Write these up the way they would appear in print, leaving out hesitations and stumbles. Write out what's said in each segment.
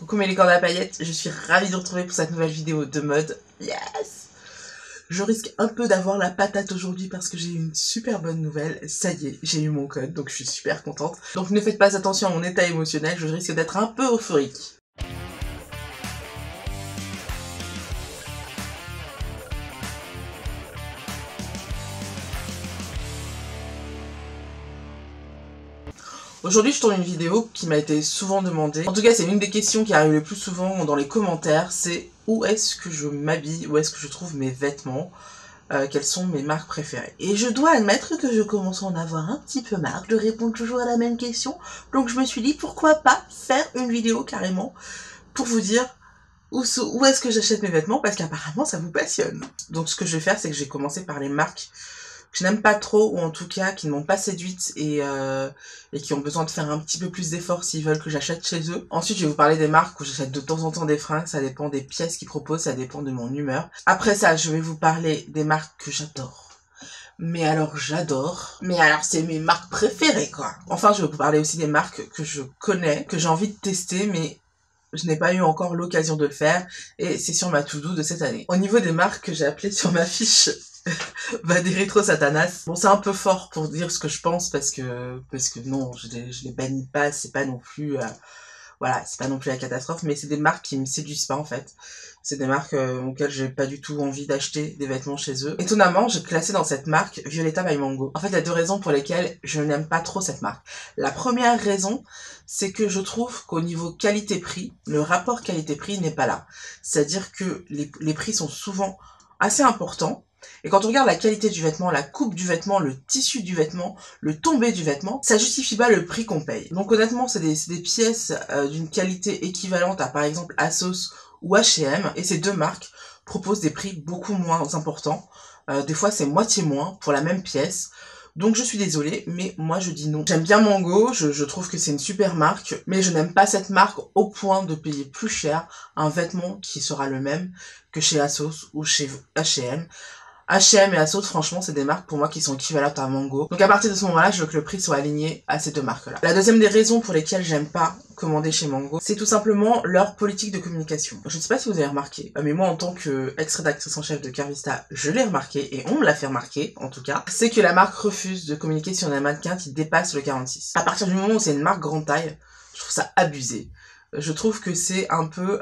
Coucou mes licornes à paillettes, je suis ravie de vous retrouver pour cette nouvelle vidéo de mode. Yes! Je risque un peu d'avoir la patate aujourd'hui parce que j'ai eu une super bonne nouvelle. Ça y est, j'ai eu mon code, donc je suis super contente. Donc ne faites pas attention à mon état émotionnel, je risque d'être un peu euphorique. Aujourd'hui, je tourne une vidéo qui m'a été souvent demandée. En tout cas, c'est l'une des questions qui arrive le plus souvent dans les commentaires, c'est où est-ce que je m'habille, où est-ce que je trouve mes vêtements, quelles sont mes marques préférées. Et je dois admettre que je commence à en avoir un petit peu marre de répondre toujours à la même question, donc je me suis dit pourquoi pas faire une vidéo carrément pour vous dire où est-ce que j'achète mes vêtements, parce qu'apparemment ça vous passionne. Donc ce que je vais faire, c'est que j'ai commencé par les marques que je n'aime pas trop, ou en tout cas qui ne m'ont pas séduite et qui ont besoin de faire un petit peu plus d'efforts s'ils veulent que j'achète chez eux. Ensuite, je vais vous parler des marques où j'achète de temps en temps des fringues, ça dépend des pièces qu'ils proposent, ça dépend de mon humeur. Après ça, je vais vous parler des marques que j'adore. Mais alors j'adore, mais alors c'est mes marques préférées quoi. Enfin, je vais vous parler aussi des marques que je connais, que j'ai envie de tester, mais je n'ai pas eu encore l'occasion de le faire, et c'est sur ma to-do de cette année. Au niveau des marques que j'ai appelées sur ma fiche, bah des rétro satanas. Bon, c'est un peu fort pour dire ce que je pense parce que non, je les bannis pas, c'est pas non plus voilà, c'est pas non plus la catastrophe, mais c'est des marques qui me séduisent pas en fait. C'est des marques auxquelles j'ai pas du tout envie d'acheter des vêtements chez eux. Étonnamment, j'ai classé dans cette marque Violetta by Mango. En fait, il y a deux raisons pour lesquelles je n'aime pas trop cette marque. La première raison, c'est que je trouve qu'au niveau qualité-prix, le rapport qualité-prix n'est pas là. C'est-à-dire que les prix sont souvent assez importants. Et quand on regarde la qualité du vêtement, la coupe du vêtement, le tissu du vêtement, le tombé du vêtement, ça justifie pas le prix qu'on paye. Donc honnêtement, c'est des pièces d'une qualité équivalente à par exemple ASOS ou H&M, et ces deux marques proposent des prix beaucoup moins importants. Des fois c'est moitié moins pour la même pièce. Donc je suis désolée, mais moi je dis non. J'aime bien Mango, je trouve que c'est une super marque, mais je n'aime pas cette marque au point de payer plus cher un vêtement qui sera le même que chez ASOS ou chez H&M. H&M et ASOS, franchement, c'est des marques pour moi qui sont équivalentes à Mango. Donc à partir de ce moment-là, je veux que le prix soit aligné à ces deux marques-là. La deuxième des raisons pour lesquelles j'aime pas commander chez Mango, c'est tout simplement leur politique de communication. Je ne sais pas si vous avez remarqué, mais moi en tant que ex-rédactrice en chef de Carvista, je l'ai remarqué, et on me l'a fait remarquer en tout cas, c'est que la marque refuse de communiquer sur un mannequin qui dépasse le 46. À partir du moment où c'est une marque grande taille, je trouve ça abusé. Je trouve que c'est un peu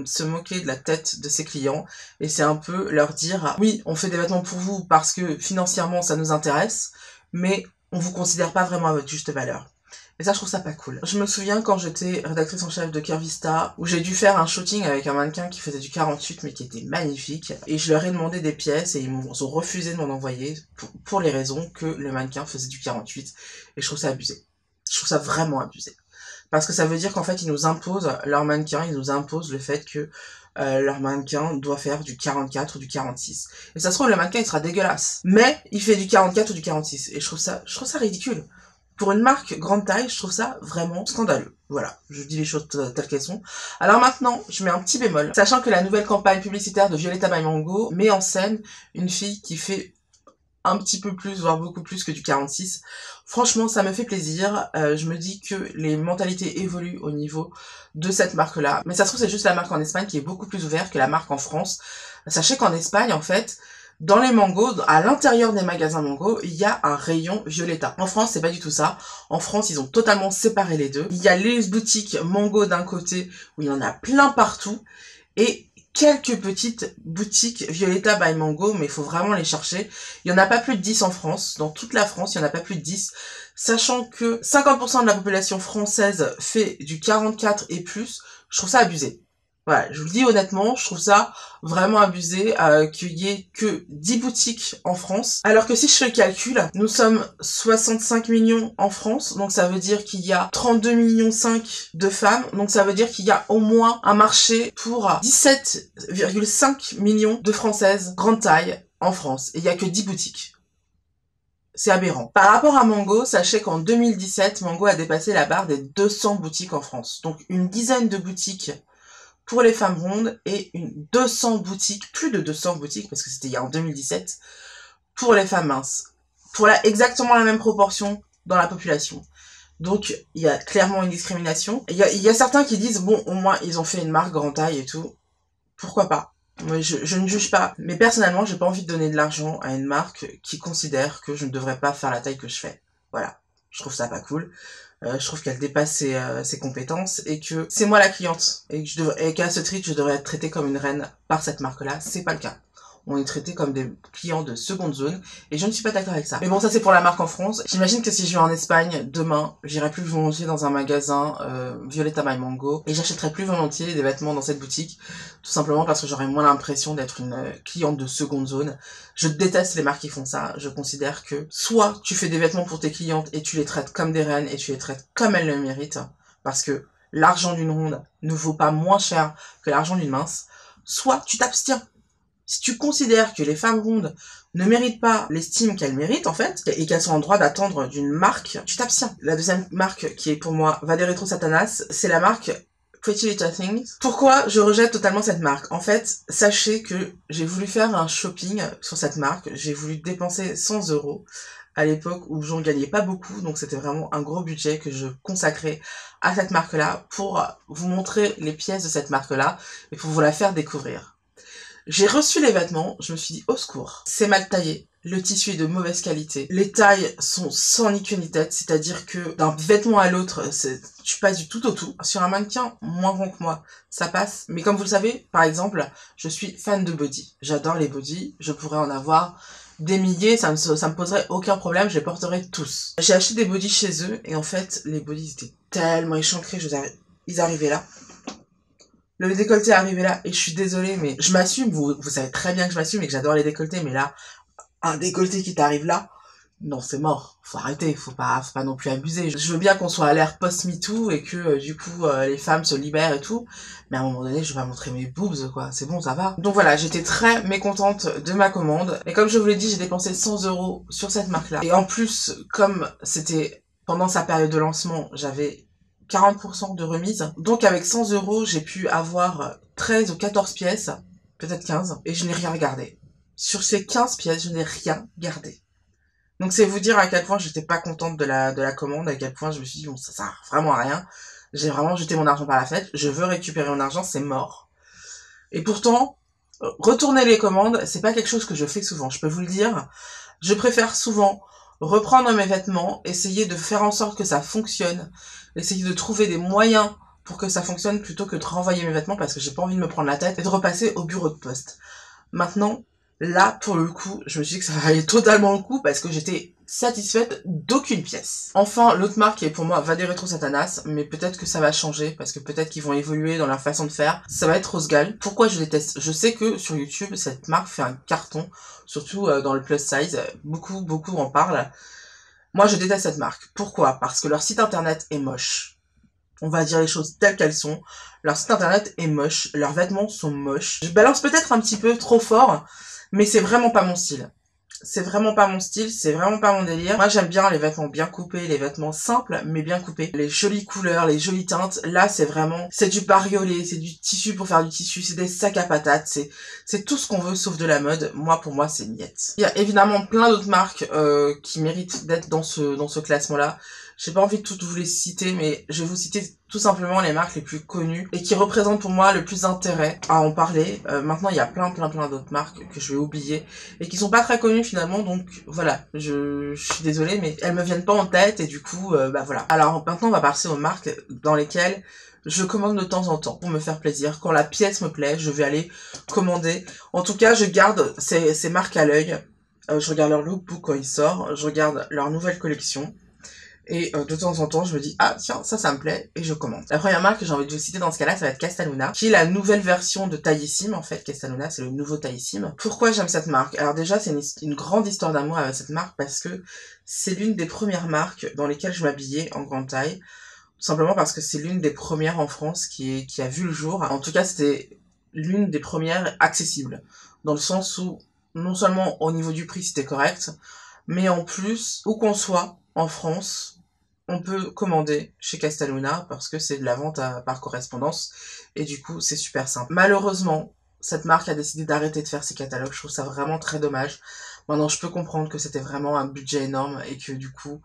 se moquer de la tête de ses clients, et c'est un peu leur dire oui, on fait des vêtements pour vous parce que financièrement ça nous intéresse, mais on vous considère pas vraiment à votre juste valeur. Et ça, je trouve ça pas cool. Je me souviens quand j'étais rédactrice en chef de Carvista, où j'ai dû faire un shooting avec un mannequin qui faisait du 48 mais qui était magnifique, et je leur ai demandé des pièces et ils ont refusé de m'en envoyer pour les raisons que le mannequin faisait du 48, et je trouve ça abusé. Je trouve ça vraiment abusé. Parce que ça veut dire qu'en fait, ils nous imposent leur mannequin, ils nous imposent le fait que leur mannequin doit faire du 44 ou du 46. Et ça se trouve, le mannequin, il sera dégueulasse. Mais il fait du 44 ou du 46. Et je trouve ça ridicule. Pour une marque grande taille, je trouve ça vraiment scandaleux. Voilà, je dis les choses telles qu'elles sont. Alors maintenant, je mets un petit bémol. Sachant que la nouvelle campagne publicitaire de Violetta by Mango met en scène une fille qui fait un petit peu plus, voire beaucoup plus que du 46. Franchement, ça me fait plaisir. Je me dis que les mentalités évoluent au niveau de cette marque-là. Mais ça se trouve, c'est juste la marque en Espagne qui est beaucoup plus ouverte que la marque en France. Sachez qu'en Espagne, en fait, dans les Mango, à l'intérieur des magasins Mango, il y a un rayon Violetta. En France, c'est pas du tout ça. En France, ils ont totalement séparé les deux. Il y a les boutiques Mango d'un côté, où il y en a plein partout, et quelques petites boutiques Violetta by Mango, mais il faut vraiment les chercher. Il n'y en a pas plus de 10 en France. Dans toute la France, il n'y en a pas plus de 10. Sachant que 50% de la population française fait du 44 et plus, je trouve ça abusé. Voilà, je vous le dis honnêtement, je trouve ça vraiment abusé qu'il y ait que 10 boutiques en France. Alors que si je fais le calcul, nous sommes 65 millions en France, donc ça veut dire qu'il y a 32 millions 5 de femmes, donc ça veut dire qu'il y a au moins un marché pour 17,5 millions de Françaises grande taille en France. Et il y a que 10 boutiques. C'est aberrant. Par rapport à Mango, sachez qu'en 2017, Mango a dépassé la barre des 200 boutiques en France. Donc une dizaine de boutiques pour les femmes rondes et 200 boutiques, plus de 200 boutiques, parce que c'était en 2017, pour les femmes minces. Pour exactement la même proportion dans la population. Donc, il y a clairement une discrimination. Il y a certains qui disent, bon, au moins, ils ont fait une marque grande taille et tout. Pourquoi pas? Moi, je ne juge pas. Mais personnellement, j'ai pas envie de donner de l'argent à une marque qui considère que je ne devrais pas faire la taille que je fais. Voilà. Je trouve ça pas cool. Je trouve qu'elle dépasse ses compétences et que c'est moi la cliente et qu'à ce titre, je devrais être traitée comme une reine par cette marque-là. C'est pas le cas. On est traité comme des clients de seconde zone et je ne suis pas d'accord avec ça. Mais bon, ça c'est pour la marque en France. J'imagine que si je vais en Espagne demain, j'irai plus volontiers dans un magasin Violetta My Mango et j'achèterai plus volontiers des vêtements dans cette boutique, tout simplement parce que j'aurai moins l'impression d'être une cliente de seconde zone. Je déteste les marques qui font ça. Je considère que soit tu fais des vêtements pour tes clientes et tu les traites comme des reines et tu les traites comme elles le méritent, parce que l'argent d'une ronde ne vaut pas moins cher que l'argent d'une mince, soit tu t'abstiens. Si tu considères que les femmes rondes ne méritent pas l'estime qu'elles méritent, en fait, et qu'elles sont en droit d'attendre d'une marque, tu t'abstiens. La deuxième marque qui est pour moi Va des Rétro Satanas, c'est la marque Pretty Little Things. Pourquoi je rejette totalement cette marque? En fait, sachez que j'ai voulu faire un shopping sur cette marque, j'ai voulu dépenser 100 € à l'époque où j'en gagnais pas beaucoup, donc c'était vraiment un gros budget que je consacrais à cette marque-là pour vous montrer les pièces de cette marque-là et pour vous la faire découvrir. J'ai reçu les vêtements, je me suis dit au secours, c'est mal taillé, le tissu est de mauvaise qualité, les tailles sont sans ni queue ni tête, c'est-à-dire que d'un vêtement à l'autre, tu passes du tout au tout. Sur un mannequin moins grand que moi, ça passe, mais comme vous le savez, par exemple, je suis fan de body, j'adore les body, je pourrais en avoir des milliers, ça me poserait aucun problème, je les porterais tous. J'ai acheté des bodys chez eux, et en fait, les bodys étaient tellement échancrés, ils arrivaient là. Le décolleté est arrivé là, et je suis désolée, mais je m'assume, vous savez très bien que je m'assume et que j'adore les décolletés, mais là, un décolleté qui t'arrive là, non, c'est mort. Faut arrêter, faut pas non plus abuser. Je veux bien qu'on soit à l'ère post-MeToo et que, du coup, les femmes se libèrent et tout, mais à un moment donné, je vais pas montrer mes boobs, quoi. C'est bon, ça va. Donc voilà, j'étais très mécontente de ma commande, et comme je vous l'ai dit, j'ai dépensé 100 € sur cette marque-là. Et en plus, comme c'était pendant sa période de lancement, j'avais 40% de remise. Donc avec 100 €, j'ai pu avoir 13 ou 14 pièces, peut-être 15, et je n'ai rien gardé. Sur ces 15 pièces, je n'ai rien gardé. Donc c'est vous dire à quel point j'étais pas contente de la commande, à quel point je me suis dit bon ça sert vraiment à rien. J'ai vraiment jeté mon argent par la fenêtre, je veux récupérer mon argent, c'est mort. Et pourtant, retourner les commandes, c'est pas quelque chose que je fais souvent, je peux vous le dire. Je préfère souvent reprendre mes vêtements, essayer de faire en sorte que ça fonctionne, essayer de trouver des moyens pour que ça fonctionne plutôt que de renvoyer mes vêtements parce que j'ai pas envie de me prendre la tête et de repasser au bureau de poste. Maintenant, là, pour le coup, je me suis dit que ça valait totalement le coup parce que j'étais satisfaite d'aucune pièce. Enfin, l'autre marque qui est pour moi Va des Rétro Satanas, mais peut-être que ça va changer parce que peut-être qu'ils vont évoluer dans leur façon de faire. Ça va être Rosegal. Pourquoi je déteste? Je sais que sur YouTube, cette marque fait un carton, surtout dans le plus size. Beaucoup en parlent. Moi, je déteste cette marque. Pourquoi? Parce que leur site internet est moche. On va dire les choses telles qu'elles sont. Leur site internet est moche, leurs vêtements sont moches. Je balance peut-être un petit peu trop fort, mais c'est vraiment pas mon style. C'est vraiment pas mon style, c'est vraiment pas mon délire. Moi j'aime bien les vêtements bien coupés, les vêtements simples mais bien coupés. Les jolies couleurs, les jolies teintes, là c'est du bariolé, c'est du tissu pour faire du tissu, c'est des sacs à patates, c'est tout ce qu'on veut sauf de la mode. Moi pour moi c'est niette. Il y a évidemment plein d'autres marques qui méritent d'être dans ce classement-là. J'ai pas envie de toutes vous les citer, mais je vais vous citer tout simplement les marques les plus connues et qui représentent pour moi le plus d'intérêt à en parler. Maintenant, il y a plein d'autres marques que je vais oublier et qui sont pas très connues finalement, donc voilà, je suis désolée, mais elles me viennent pas en tête et du coup, bah voilà. Alors maintenant, on va passer aux marques dans lesquelles je commande de temps en temps pour me faire plaisir. Quand la pièce me plaît, je vais aller commander. En tout cas, je garde ces marques à l'œil. Je regarde leur lookbook quand il sort, je regarde leur nouvelle collection. Et de temps en temps, je me dis, ah tiens, ça me plaît, et je commande. La première marque que j'ai envie de vous citer dans ce cas-là, ça va être Castaluna, qui est la nouvelle version de Taillissime, en fait. Castaluna, c'est le nouveau Taillissime. Pourquoi j'aime cette marque? Alors déjà, c'est une grande histoire d'amour avec cette marque, parce que c'est l'une des premières marques dans lesquelles je m'habillais en grande taille. Tout simplement parce que c'est l'une des premières en France qui a vu le jour. En tout cas, c'était l'une des premières accessibles. Dans le sens où, non seulement au niveau du prix, c'était correct, mais en plus, où qu'on soit, en France, on peut commander chez Castaluna parce que c'est de la vente par correspondance et du coup c'est super simple. Malheureusement, cette marque a décidé d'arrêter de faire ses catalogues, je trouve ça vraiment très dommage Maintenant, je peux comprendre que c'était vraiment un budget énorme et que du coup,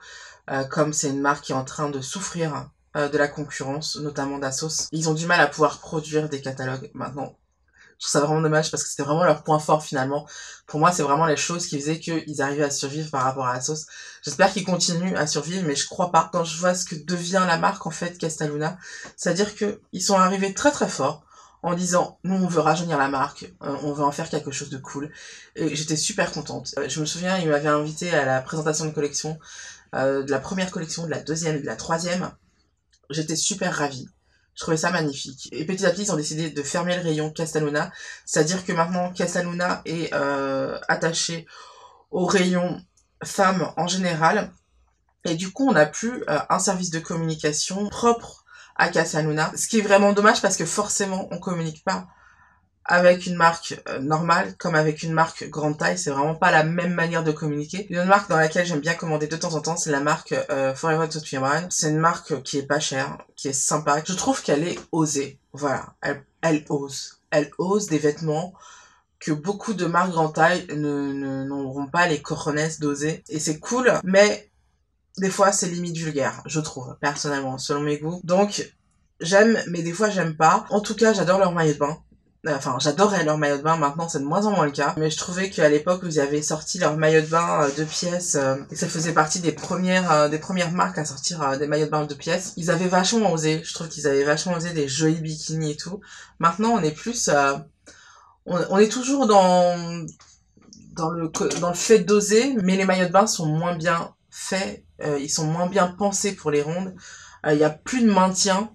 comme c'est une marque qui est en train de souffrir de la concurrence, notamment d'Asos, ils ont du mal à pouvoir produire des catalogues maintenant. Je trouve ça vraiment dommage parce que c'était vraiment leur point fort finalement. Pour moi, c'est vraiment les choses qui faisaient qu'ils arrivaient à survivre par rapport à Asos. J'espère qu'ils continuent à survivre, mais je crois pas. Quand je vois ce que devient la marque en fait, Castaluna, c'est-à-dire que ils sont arrivés très très fort en disant nous on veut rajeunir la marque, on veut en faire quelque chose de cool. Et j'étais super contente. Je me souviens, ils m'avaient invité à la présentation de collection, de la première collection, de la deuxième et de la troisième. J'étais super ravie. Je trouvais ça magnifique. Et petit à petit, ils ont décidé de fermer le rayon Castaluna. C'est-à-dire que maintenant, Castaluna est attaché au rayon femmes en général. Et du coup, on n'a plus un service de communication propre à Castaluna. Ce qui est vraiment dommage parce que forcément, on communique pas avec une marque normale comme avec une marque grande taille. C'est vraiment pas la même manière de communiquer. Une autre marque dans laquelle j'aime bien commander de temps en temps, c'est la marque Forever 21. C'est une marque qui est pas chère, qui est sympa. Je trouve qu'elle est osée. Voilà, elle ose. Elle ose des vêtements que beaucoup de marques grande taille n'auront pas les cojones d'oser. Et c'est cool, mais des fois c'est limite vulgaire, je trouve, personnellement, selon mes goûts. Donc, j'aime, mais des fois j'aime pas. En tout cas, j'adore leur maillot de bain. Enfin, j'adorais leur maillot de bain, maintenant c'est de moins en moins le cas. Mais je trouvais qu'à l'époque où ils avaient sorti leur maillot de bain 2 pièces, et ça faisait partie des premières marques à sortir des maillots de bain 2 pièces, ils avaient vachement osé. Je trouve qu'ils avaient vachement osé des jolis bikinis et tout. Maintenant, on est plus... on est toujours dans le fait d'oser, mais les maillots de bain sont moins bien faits, ils sont moins bien pensés pour les rondes. Il y a plus de maintien.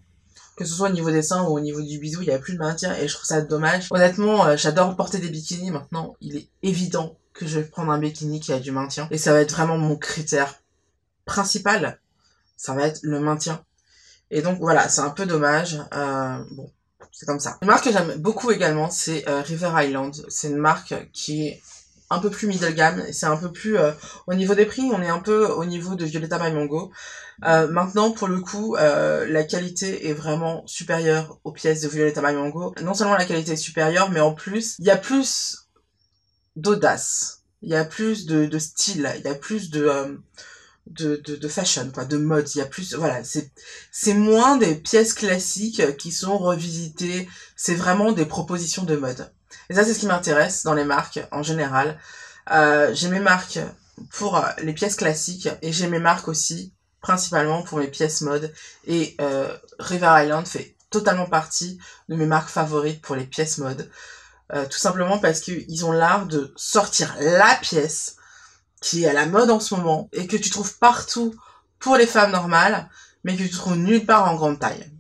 Que ce soit au niveau des seins ou au niveau du bisou, il n'y a plus de maintien et je trouve ça dommage. Honnêtement, j'adore porter des bikinis. Maintenant, il est évident que je vais prendre un bikini qui a du maintien. Et ça va être vraiment mon critère principal. Ça va être le maintien. Et donc voilà, c'est un peu dommage. Bon, c'est comme ça. Une marque que j'aime beaucoup également, c'est River Island. C'est une marque qui est un peu plus middle gamme, c'est un peu plus au niveau des prix, on est un peu au niveau de Violetta by Mango. Maintenant, pour le coup, la qualité est vraiment supérieure aux pièces de Violetta by Mango. Non seulement la qualité est supérieure, mais en plus, il y a plus d'audace, il y a plus de style, il y a plus de fashion, quoi, de mode. Il y a plus, voilà, c'est moins des pièces classiques qui sont revisitées. C'est vraiment des propositions de mode. Et ça, c'est ce qui m'intéresse dans les marques en général. J'ai mes marques pour les pièces classiques et j'ai mes marques aussi principalement pour mes pièces mode. Et River Island fait totalement partie de mes marques favorites pour les pièces mode. Tout simplement parce qu'ils ont l'art de sortir la pièce qui est à la mode en ce moment et que tu trouves partout pour les femmes normales, mais que tu trouves nulle part en grande taille.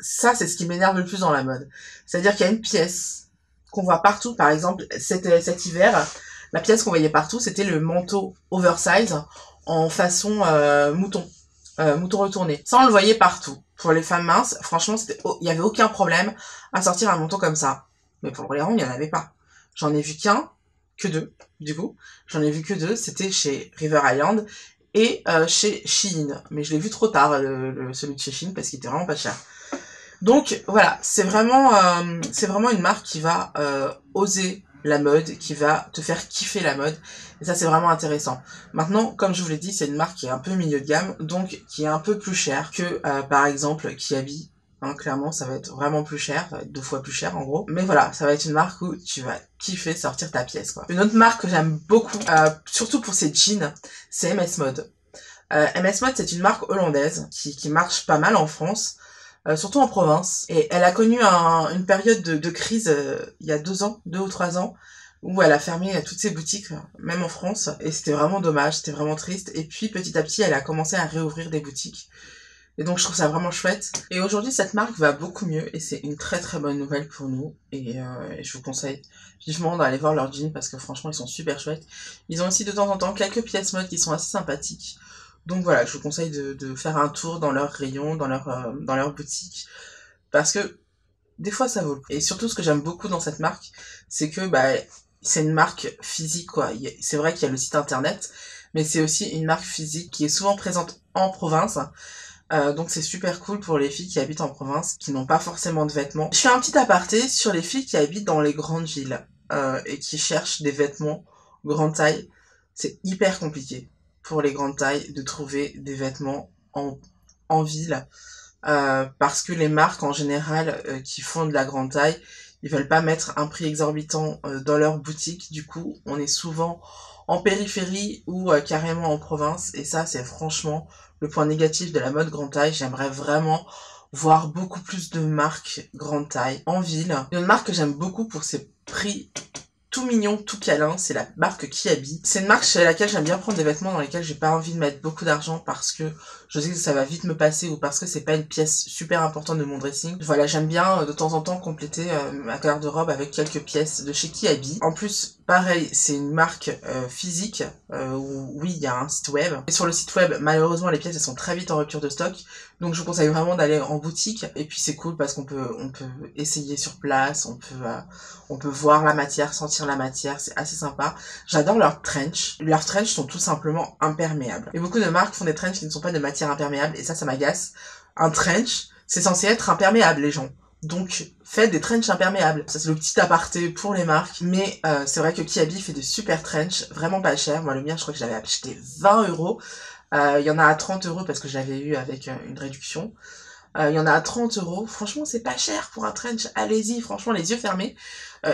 Ça, c'est ce qui m'énerve le plus dans la mode. C'est-à-dire qu'il y a une pièce qu'on voit partout, par exemple, cet hiver, la pièce qu'on voyait partout, c'était le manteau oversize en façon mouton retourné. Ça, on le voyait partout. Pour les femmes minces, franchement, il y avait aucun problème à sortir un manteau comme ça. Mais pour les ronds, il n'y en avait pas. J'en ai vu que deux, du coup. J'en ai vu que deux, c'était chez River Island et chez Shein. Mais je l'ai vu trop tard, celui de chez Shein, parce qu'il était vraiment pas cher. Donc voilà, c'est vraiment une marque qui va oser la mode, qui va te faire kiffer la mode. Et ça, c'est vraiment intéressant. Maintenant, comme je vous l'ai dit, c'est une marque qui est un peu milieu de gamme, donc qui est un peu plus chère que, par exemple, Kiabi. Hein, clairement, ça va être vraiment plus cher, ça va être 2 fois plus cher en gros. Mais voilà, ça va être une marque où tu vas kiffer sortir ta pièce, quoi. Une autre marque que j'aime beaucoup, surtout pour ses jeans, c'est MS Mode. MS Mode, c'est une marque hollandaise qui marche pas mal en France. Surtout en province. Et elle a connu une période de crise il y a 2 ans, 2 ou 3 ans, où elle a fermé toutes ses boutiques, même en France. Et c'était vraiment dommage, c'était vraiment triste. Et puis petit à petit, elle a commencé à réouvrir des boutiques. Et donc je trouve ça vraiment chouette. Et aujourd'hui, cette marque va beaucoup mieux et c'est une très très bonne nouvelle pour nous. Et je vous conseille vivement d'aller voir leurs jeans parce que franchement, ils sont super chouettes. Ils ont aussi de temps en temps quelques pièces mode qui sont assez sympathiques. Donc voilà, je vous conseille de faire un tour dans leur rayon, dans leur boutique, parce que des fois ça vaut le coup. Et surtout, ce que j'aime beaucoup dans cette marque, c'est que c'est une marque physique, quoi. C'est vrai qu'il y a le site internet, mais c'est aussi une marque physique qui est souvent présente en province. Donc c'est super cool pour les filles qui habitent en province, qui n'ont pas forcément de vêtements. Je fais un petit aparté sur les filles qui habitent dans les grandes villes et qui cherchent des vêtements grande taille. c'est hyper compliqué pour les grandes tailles de trouver des vêtements en ville. Parce que les marques en général qui font de la grande taille, ils veulent pas mettre un prix exorbitant dans leur boutique. Du coup, on est souvent en périphérie ou carrément en province. Et ça, c'est franchement le point négatif de la mode grande taille. J'aimerais vraiment voir beaucoup plus de marques grande taille en ville. Une marque que j'aime beaucoup pour ses prix tout mignon, tout câlin, c'est la marque Kiabi. C'est une marque chez laquelle j'aime bien prendre des vêtements dans lesquels j'ai pas envie de mettre beaucoup d'argent parce que je sais que ça va vite me passer ou parce que c'est pas une pièce super importante de mon dressing. Voilà, j'aime bien de temps en temps compléter ma garde-robe avec quelques pièces de chez Kiabi. En plus, pareil, c'est une marque physique où oui, il y a un site web. Et sur le site web, malheureusement, les pièces elles sont très vite en rupture de stock. Donc je vous conseille vraiment d'aller en boutique. Et puis c'est cool parce qu'on peut essayer sur place, on peut voir la matière, sentir la matière, c'est assez sympa. J'adore leurs trench. Leurs trench sont tout simplement imperméables. Et beaucoup de marques font des trench qui ne sont pas de matière imperméable et ça m'agace. Un trench, c'est censé être imperméable les gens. Donc faites des trench imperméables. Ça c'est le petit aparté pour les marques. Mais c'est vrai que Kiabi fait de super trench, vraiment pas cher. Moi le mien je crois que je l'avais acheté 20€. Il y en a à 30€ parce que j'avais eu avec une réduction. Il y en a à 30€. Franchement, c'est pas cher pour un trench. Allez-y, franchement, les yeux fermés.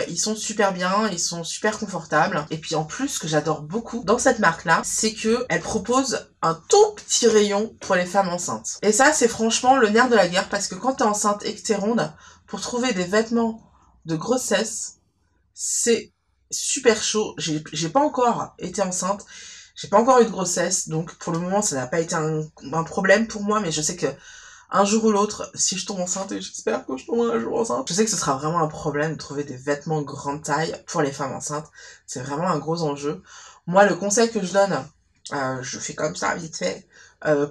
Ils sont super bien, ils sont super confortables. Et puis en plus, ce que j'adore beaucoup dans cette marque-là, c'est que elle propose un tout petit rayon pour les femmes enceintes. Et ça, c'est franchement le nerf de la guerre parce que quand t'es enceinte et que t'es ronde, pour trouver des vêtements de grossesse, c'est super chaud. J'ai pas encore été enceinte. J'ai pas encore eu de grossesse, donc pour le moment ça n'a pas été un problème pour moi, mais je sais que un jour ou l'autre, si je tombe enceinte, et j'espère que je tomberai un jour enceinte, je sais que ce sera vraiment un problème de trouver des vêtements grande taille pour les femmes enceintes. C'est vraiment un gros enjeu. Moi, le conseil que je donne, je fais comme ça, vite fait,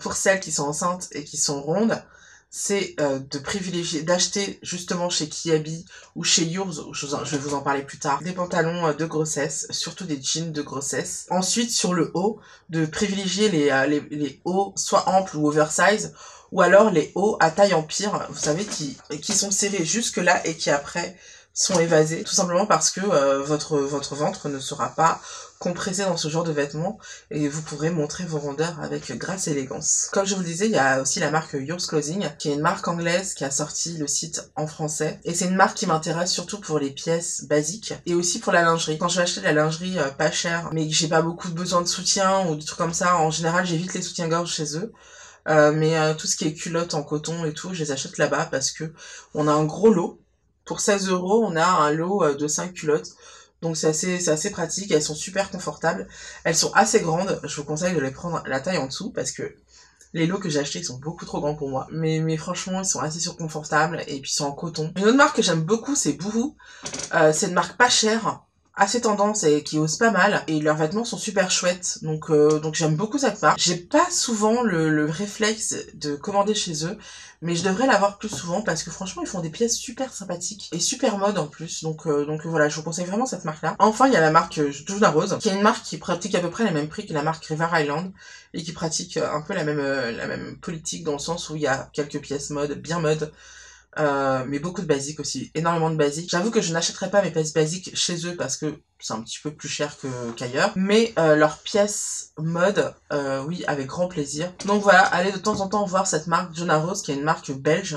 pour celles qui sont enceintes et qui sont rondes, c'est de privilégier, d'acheter justement chez Kiabi ou chez Yours, je vais vous en parler plus tard, des pantalons de grossesse, surtout des jeans de grossesse. Ensuite, sur le haut, de privilégier les hauts soit amples ou oversize, ou alors les hauts à taille empire, vous savez, qui sont serrés jusque là et qui après sont évasés, tout simplement parce que votre ventre ne sera pas compressé dans ce genre de vêtements et vous pourrez montrer vos rondeurs avec grâce et élégance. Comme je vous le disais, il y a aussi la marque Yours Clothing, qui est une marque anglaise qui a sorti le site en français. Et c'est une marque qui m'intéresse surtout pour les pièces basiques et aussi pour la lingerie. Quand je vais acheter de la lingerie pas chère, mais que j'ai pas beaucoup de besoin de soutien ou des trucs comme ça, en général j'évite les soutiens-gorge chez eux. Mais tout ce qui est culottes en coton et tout, je les achète là-bas parce que on a un gros lot. Pour 16€, on a un lot de 5 culottes. Donc c'est assez pratique, elles sont super confortables. Elles sont assez grandes, je vous conseille de les prendre la taille en dessous parce que les lots que j'ai achetés ils sont beaucoup trop grands pour moi. Mais franchement, ils sont assez surconfortables et puis ils sont en coton. Une autre marque que j'aime beaucoup, c'est Boohoo. C'est une marque pas chère, assez tendance et qui ose pas mal et leurs vêtements sont super chouettes donc j'aime beaucoup cette marque. J'ai pas souvent le réflexe de commander chez eux mais je devrais l'avoir plus souvent parce que franchement ils font des pièces super sympathiques et super mode en plus donc voilà, je vous conseille vraiment cette marque là. Enfin il y a la marque Juna Rose qui est une marque qui pratique à peu près les mêmes prix que la marque River Island et qui pratique un peu la même politique dans le sens où il y a quelques pièces mode, bien mode. Mais beaucoup de basiques aussi, énormément de basiques. J'avoue que je n'achèterai pas mes pièces basiques chez eux parce que c'est un petit peu plus cher qu'ailleurs. Mais leurs pièces mode, oui, avec grand plaisir. Donc voilà, allez de temps en temps voir cette marque Juna Rose qui est une marque belge,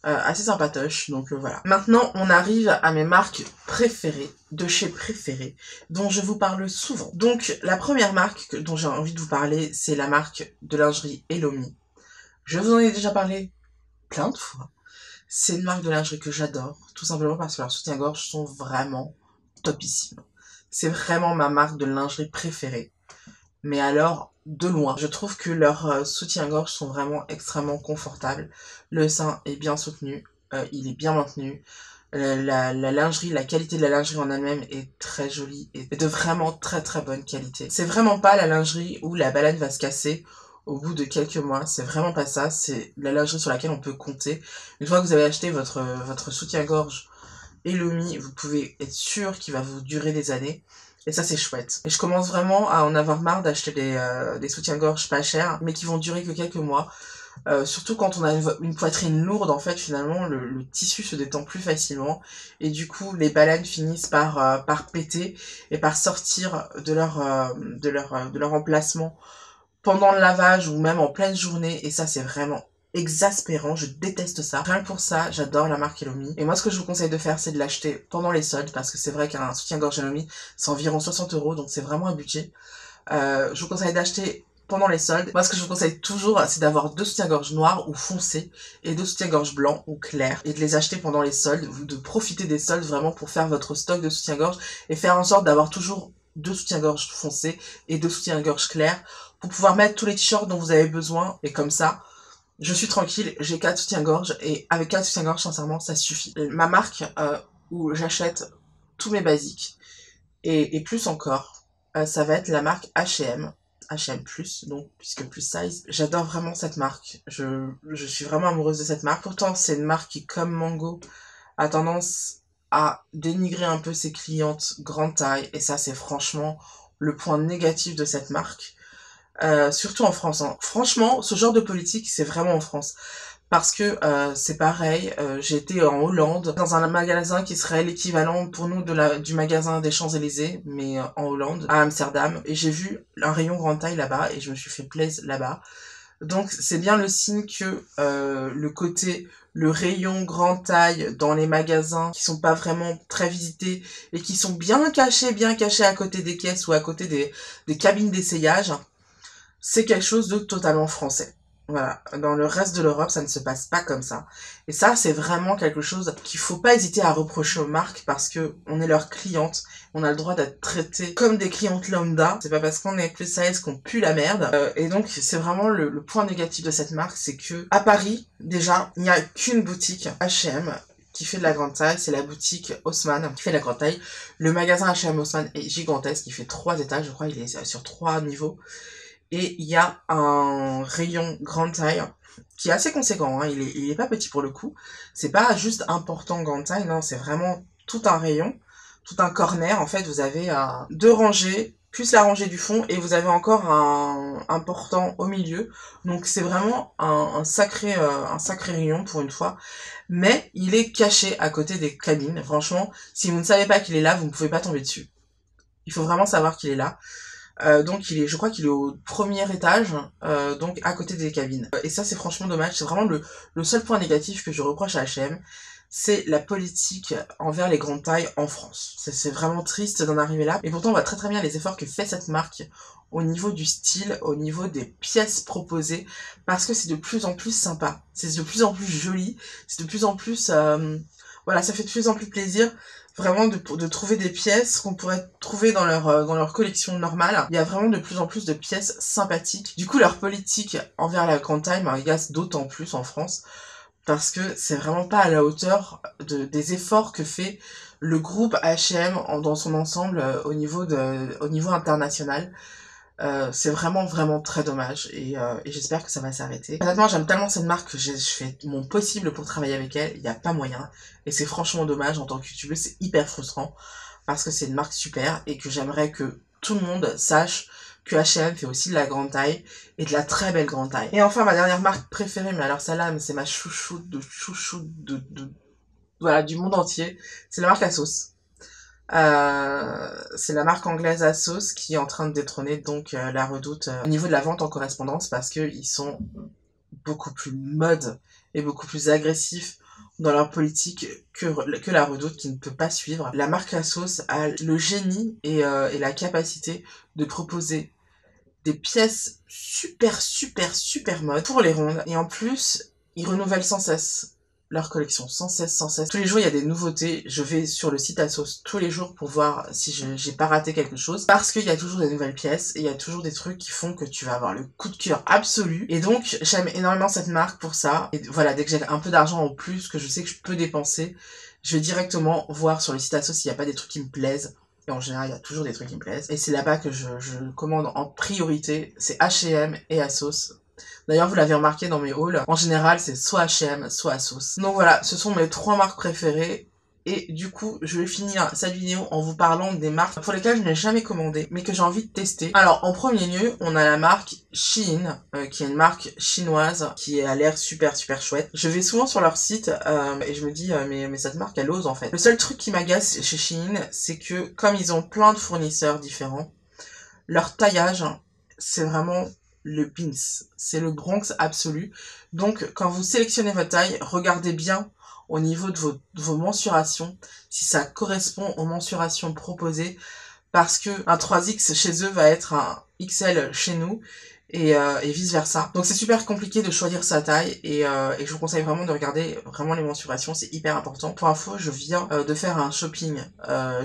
assez sympatoche. Donc voilà. Maintenant, on arrive à mes marques préférées, de chez préférées, dont je vous parle souvent. Donc la première marque dont j'ai envie de vous parler, c'est la marque de lingerie Elomi. Je vous en ai déjà parlé plein de fois. C'est une marque de lingerie que j'adore, tout simplement parce que leurs soutiens-gorge sont vraiment topissimes. C'est vraiment ma marque de lingerie préférée. Mais alors, de loin. Je trouve que leurs soutiens-gorge sont vraiment extrêmement confortables. Le sein est bien soutenu, il est bien maintenu. La lingerie, la qualité de la lingerie en elle-même est très jolie et de vraiment très très bonne qualité. C'est vraiment pas la lingerie où la baleine va se casser au bout de quelques mois, c'est vraiment pas ça, c'est la lingerie sur laquelle on peut compter. Une fois que vous avez acheté votre soutien-gorge Elomi, vous pouvez être sûr qu'il va vous durer des années. Et ça c'est chouette. Et je commence vraiment à en avoir marre d'acheter des soutiens-gorge pas chers, mais qui vont durer que quelques mois. Surtout quand on a une poitrine lourde, en fait, finalement, le tissu se détend plus facilement. Et du coup, les baleines finissent par péter et par sortir de leur emplacement pendant le lavage ou même en pleine journée. Et ça, c'est vraiment exaspérant. Je déteste ça. Rien que pour ça, j'adore la marque Elomi. Et moi, ce que je vous conseille de faire, c'est de l'acheter pendant les soldes, parce que c'est vrai qu'un soutien-gorge Elomi, c'est environ 60 €, donc c'est vraiment un budget. Je vous conseille d'acheter pendant les soldes. Moi, ce que je vous conseille toujours, c'est d'avoir 2 soutiens-gorge noirs ou foncés et 2 soutiens-gorge blancs ou clairs et de les acheter pendant les soldes, de profiter des soldes vraiment pour faire votre stock de soutien-gorge et faire en sorte d'avoir toujours 2 soutiens-gorge foncés et 2 soutiens-gorge clairs pour pouvoir mettre tous les t-shirts dont vous avez besoin. Et comme ça, je suis tranquille, j'ai 4 soutiens-gorge et avec 4 soutiens-gorge, sincèrement, ça suffit. Ma marque où j'achète tous mes basiques et plus encore, ça va être la marque H&M. H&M+, donc puisque plus size. J'adore vraiment cette marque. Je suis vraiment amoureuse de cette marque. Pourtant, c'est une marque qui, comme Mango, a tendance à dénigrer un peu ses clientes grande taille. Et ça, c'est franchement le point négatif de cette marque. Surtout en France, hein. Franchement, ce genre de politique, c'est vraiment en France. Parce que c'est pareil, j'ai été en Hollande, dans un magasin qui serait l'équivalent pour nous du magasin des Champs-Élysées, mais en Hollande, à Amsterdam, et j'ai vu un rayon grande taille là-bas, et je me suis fait plaisir là-bas. Donc c'est bien le signe que le rayon grande taille dans les magasins qui sont pas vraiment très visités, et qui sont bien cachés à côté des caisses ou à côté des cabines d'essayage, c'est quelque chose de totalement français. Voilà, dans le reste de l'Europe, ça ne se passe pas comme ça. Et ça, c'est vraiment quelque chose qu'il faut pas hésiter à reprocher aux marques parce que on est leurs clientes, on a le droit d'être traités comme des clientes lambda. C'est pas parce qu'on est plus size qu'on pue la merde. Et donc, c'est vraiment le point négatif de cette marque, c'est que à Paris, déjà, il n'y a qu'une boutique H&M qui fait de la grande taille, c'est la boutique Haussmann qui fait de la grande taille. Le magasin H&M Haussmann est gigantesque, il fait 3 étages, je crois, il est sur 3 niveaux. Et il y a un rayon grande taille qui est assez conséquent, hein. Il est pas petit pour le coup. C'est pas juste important grande taille, non, c'est vraiment tout un rayon, tout un corner. En fait, vous avez 2 rangées, plus la rangée du fond, et vous avez encore un portant au milieu. Donc c'est vraiment un sacré rayon pour une fois. Mais il est caché à côté des cabines. Franchement, si vous ne savez pas qu'il est là, vous ne pouvez pas tomber dessus. Il faut vraiment savoir qu'il est là. Donc je crois qu'il est au premier étage, donc à côté des cabines. Et ça, c'est franchement dommage. C'est vraiment le seul point négatif que je reproche à H&M, c'est la politique envers les grandes tailles en France. C'est vraiment triste d'en arriver là. Et pourtant, on voit très très bien les efforts que fait cette marque au niveau du style, au niveau des pièces proposées, parce que c'est de plus en plus sympa. C'est de plus en plus joli. C'est de plus en plus... voilà, ça fait de plus en plus plaisir vraiment de trouver des pièces qu'on pourrait trouver dans leur collection normale. Il y a vraiment de plus en plus de pièces sympathiques. Du coup, leur politique envers la grande taille m'agace d'autant plus en France, parce que c'est vraiment pas à la hauteur des efforts que fait le groupe H&M dans son ensemble au niveau international. C'est vraiment vraiment très dommage et j'espère que ça va s'arrêter. Honnêtement, j'aime tellement cette marque que je fais mon possible pour travailler avec elle, il n'y a pas moyen. Et c'est franchement dommage, en tant que youtubeuse, c'est hyper frustrant parce que c'est une marque super et que j'aimerais que tout le monde sache que H&M fait aussi de la grande taille et de la très belle grande taille. Et enfin, ma dernière marque préférée, mais alors celle-là, c'est ma chouchoute voilà, du monde entier, c'est la marque ASOS. C'est la marque anglaise ASOS qui est en train de détrôner donc la Redoute au niveau de la vente en correspondance, parce que ils sont beaucoup plus mode et beaucoup plus agressifs dans leur politique que la Redoute, qui ne peut pas suivre. La marque ASOS a le génie et la capacité de proposer des pièces super mode pour les rondes, et en plus ils renouvellent sans cesse leur collection, sans cesse. Tous les jours, il y a des nouveautés. Je vais sur le site ASOS tous les jours pour voir si j'ai pas raté quelque chose. Parce qu'il y a toujours des nouvelles pièces et il y a toujours des trucs qui font que tu vas avoir le coup de cœur absolu. Et donc, j'aime énormément cette marque pour ça. Et voilà, dès que j'ai un peu d'argent en plus, que je sais que je peux dépenser, je vais directement voir sur le site ASOS s'il n'y a pas des trucs qui me plaisent. Et en général, il y a toujours des trucs qui me plaisent. Et c'est là-bas que je commande en priorité. C'est H&M et ASOS. D'ailleurs, vous l'avez remarqué dans mes hauls, en général, c'est soit H&M, soit ASOS. Donc voilà, ce sont mes 3 marques préférées. Et du coup, je vais finir cette vidéo en vous parlant des marques pour lesquelles je n'ai jamais commandé, mais que j'ai envie de tester. Alors, en premier lieu, on a la marque Shein, qui est une marque chinoise, qui a l'air super chouette. Je vais souvent sur leur site, et je me dis, mais cette marque, elle ose en fait. Le seul truc qui m'agace chez Shein, c'est que comme ils ont plein de fournisseurs différents, leur taillage, c'est vraiment le pins. C'est le Bronx absolu. Donc, quand vous sélectionnez votre taille, regardez bien au niveau de vos mensurations, si ça correspond aux mensurations proposées, parce que un 3X chez eux va être un XL chez nous, et vice versa. Donc c'est super compliqué de choisir sa taille, et je vous conseille vraiment de regarder vraiment les mensurations, c'est hyper important. Pour info, je viens de faire un shopping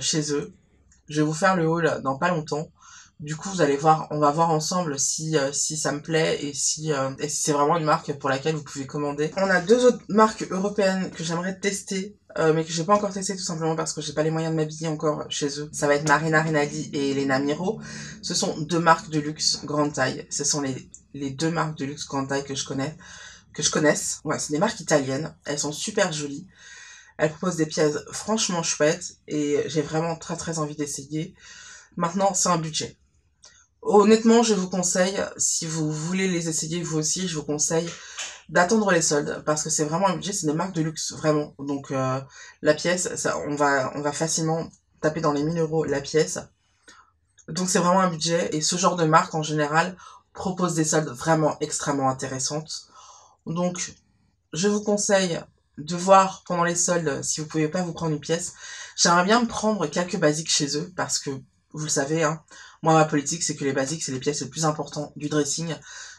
chez eux. Je vais vous faire le haul dans pas longtemps. Du coup, vous allez voir, on va voir ensemble si ça me plaît et si c'est vraiment une marque pour laquelle vous pouvez commander. On a deux autres marques européennes que j'aimerais tester, mais que j'ai pas encore testé tout simplement parce que j'ai pas les moyens de m'habiller encore chez eux. Ça va être Marina Rinaldi et Elena Miro. Ce sont deux marques de luxe grande taille. Ce sont les deux marques de luxe grande taille que je connaisse. Ouais, c'est des marques italiennes. Elles sont super jolies. Elles proposent des pièces franchement chouettes et j'ai vraiment très envie d'essayer. Maintenant, c'est un budget. Honnêtement, je vous conseille, si vous voulez les essayer vous aussi, je vous conseille d'attendre les soldes, parce que c'est vraiment un budget, c'est des marques de luxe, vraiment. Donc la pièce, ça, on va facilement taper dans les 1000 € la pièce. Donc c'est vraiment un budget, et ce genre de marque en général propose des soldes vraiment extrêmement intéressantes. Donc je vous conseille de voir pendant les soldes si vous pouvez pas vous prendre une pièce. J'aimerais bien me prendre quelques basiques chez eux, parce que vous le savez, hein, moi ma politique c'est que les basiques c'est les pièces les plus importantes du dressing.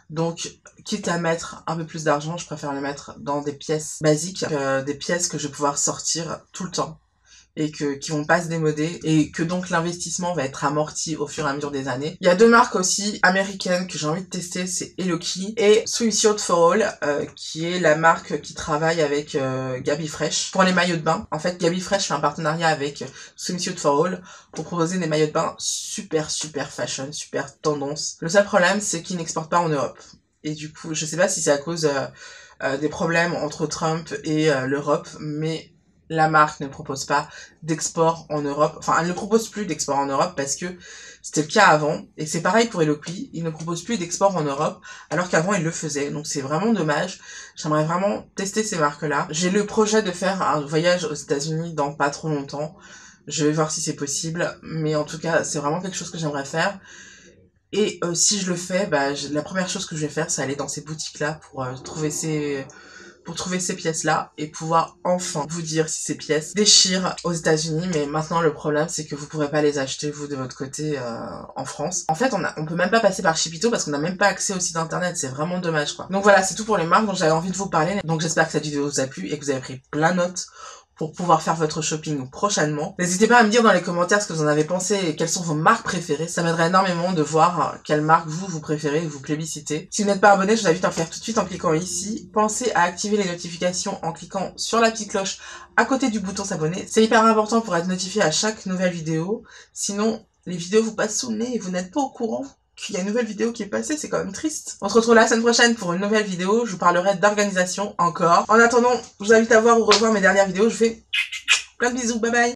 Donc quitte à mettre un peu plus d'argent, je préfère le mettre dans des pièces basiques, des pièces que je vais pouvoir sortir tout le temps et qui vont pas se démoder, et que donc l'investissement va être amorti au fur et à mesure des années. Il y a deux marques aussi américaines que j'ai envie de tester, c'est Eloki et Swimsuit for All, qui est la marque qui travaille avec Gabi Fresh pour les maillots de bain. En fait, Gabi Fresh fait un partenariat avec Swimsuit for All pour proposer des maillots de bain super fashion, super tendance. Le seul problème, c'est qu'ils n'exportent pas en Europe. Et du coup, je sais pas si c'est à cause des problèmes entre Trump et l'Europe, mais la marque ne propose pas d'export en Europe. Enfin, elle ne propose plus d'export en Europe parce que c'était le cas avant. Et c'est pareil pour Eloki, ils ne proposent plus d'export en Europe alors qu'avant ils le faisaient. Donc c'est vraiment dommage. J'aimerais vraiment tester ces marques-là. J'ai le projet de faire un voyage aux États-Unis dans pas trop longtemps. Je vais voir si c'est possible. Mais en tout cas, c'est vraiment quelque chose que j'aimerais faire. Et si je le fais, bah, la première chose que je vais faire, c'est aller dans ces boutiques-là pour trouver ces pièces-là et pouvoir enfin vous dire si ces pièces déchirent aux États-Unis. Mais maintenant, le problème, c'est que vous pourrez pas les acheter, vous, de votre côté, en France. En fait, on peut même pas passer par Shipito parce qu'on n'a même pas accès au site internet. C'est vraiment dommage, quoi. Donc voilà, c'est tout pour les marques dont j'avais envie de vous parler. Donc j'espère que cette vidéo vous a plu et que vous avez pris plein de notes pour pouvoir faire votre shopping prochainement. N'hésitez pas à me dire dans les commentaires ce que vous en avez pensé et quelles sont vos marques préférées. Ça m'aiderait énormément de voir quelle marque vous préférez, vous plébiscitez. Si vous n'êtes pas abonné, je vous invite à le faire tout de suite en cliquant ici. Pensez à activer les notifications en cliquant sur la petite cloche à côté du bouton s'abonner. C'est hyper important pour être notifié à chaque nouvelle vidéo. Sinon, les vidéos vous passent sous le nez et vous n'êtes pas au courant qu'il y a une nouvelle vidéo qui est passée, c'est quand même triste. On se retrouve la semaine prochaine pour une nouvelle vidéo, je vous parlerai d'organisation encore. En attendant, je vous invite à voir ou revoir mes dernières vidéos, je vous fais plein de bisous, bye bye.